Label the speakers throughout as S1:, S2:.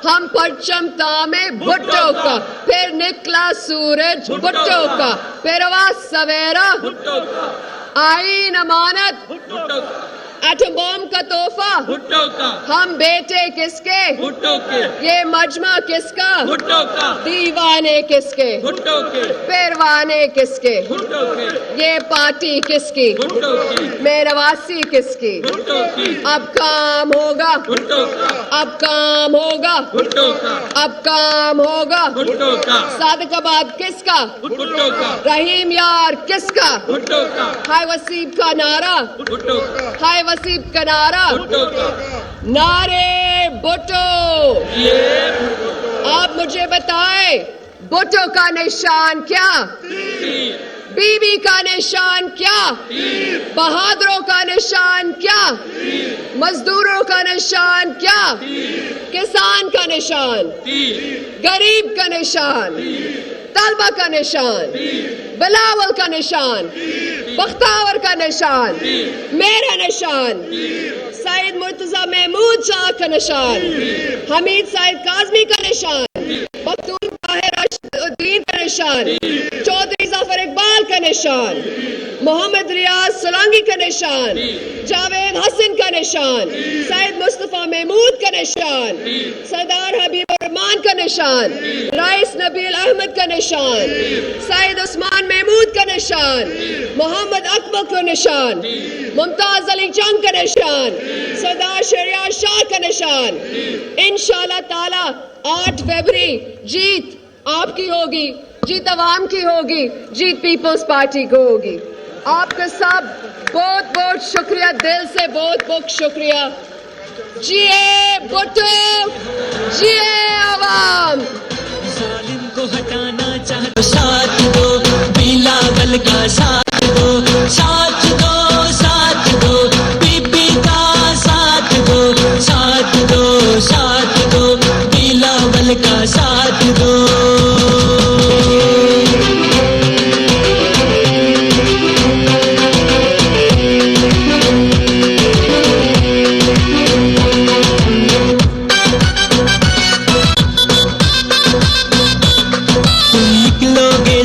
S1: ہم پرچم تامے بھٹو کا، پھر نکلا سورج بھٹو کا، پھر ہوا سویرا
S2: بھٹو کا،
S1: آئین امانت
S2: بھٹو کا،
S1: ایٹم بم کا تحفہ،
S2: بھٹو کا،
S1: ہم بیٹے کس کے،
S2: بھٹو کے،
S1: یہ مجمع کس کا،
S2: بھٹو کا،
S1: دیوانے کس کے،
S2: بھٹو کے،
S1: پیروانے کس کے،
S2: بھٹو کے،
S1: یہ پارٹی کس کی،
S2: بھٹو کی،
S1: میرواسی کس کی،
S2: بھٹو کی،
S1: اب کام ہوگا،
S2: بھٹو کا،
S1: اب کام ہوگا،
S2: بھٹو کا،
S1: اب کام ہوگا،
S2: بھٹو کا،
S1: صادق آباد کس کا،
S2: بھٹو کا،
S1: رحیم یار کس کا،
S2: بھٹو کا،
S1: ہائے وسیب کا نعرہ،
S2: بھٹو کا،
S1: ہائے وسیب کا نعرہ،
S2: بھٹو کا،
S1: نعرے بھٹو۔
S2: یہ
S1: آپ مجھے بتائیں بھٹو کا نشان کیا،
S2: تیر،
S1: بی بی کا نشان کیا،
S2: تیر،
S1: بہادروں کا نشان کیا، مزدوروں کا نشان کیا، کسان کا نشان،
S2: تیر،
S1: غریب کا نشان، طلبہ کا نشان، بلاول کا نشان، بختاور کا نشان، میرا نشان، سید مرتضی محمود شاہ کا نشان، حمید سعید کاظمی کا نشان، مختوم طاہر راشد الدین کا نشان، چودھری ظفر اقبال کا نشان، محمد ریاض سولانگی کا نشان، جاوید حسن کا نشان، سید مصطفیٰ محمود کا نشان، سردار حبیب الرحمان کا نشان، رئیس نبیل احمد کا نشان، سید عثمان محمود کا نشان، محمد اکبر کا نشان، ممتاز علی جنگ کا نشان، سردار شہریار شاہ کا نشان۔ انشاءاللہ تعالی 8 فروری جیت آپ کی ہوگی، جیت عوام کی ہوگی، جیت پیپلز پارٹی کو ہوگی۔ آپ کا سب بہت بہت شکریہ، دل سے بہت بہت شکریہ۔ جیے بھٹو، جیے عوام۔
S3: ظالم کو ہٹانا چاہتے ساتھ دو، بلاول کا ساتھ دو، ساتھ دو، ساتھ دو، بی بی کا ساتھ دو، ساتھ دو، ساتھ دو، بلاول کا ساتھ دو۔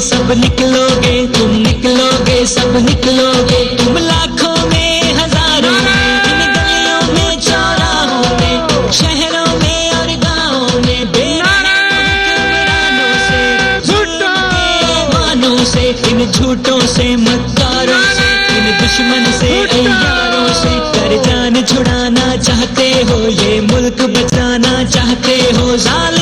S3: سب نکلو گے، تم نکلو گے، سب نکلو گے، تم لاکھوں میں، ہزاروں میں، ان گلیوں میں، چوراہوں میں، شہروں میں اور گاؤں میں، بے حکمرانوں سے، ظلم کے ایوانوں سے، ان جھوٹوں سے، مکاروں سے، ان دشمن سے، عیاروں سے، کر جان چھڑانا چاہتے ہو، یہ ملک بچانا چاہتے ہو، ظالم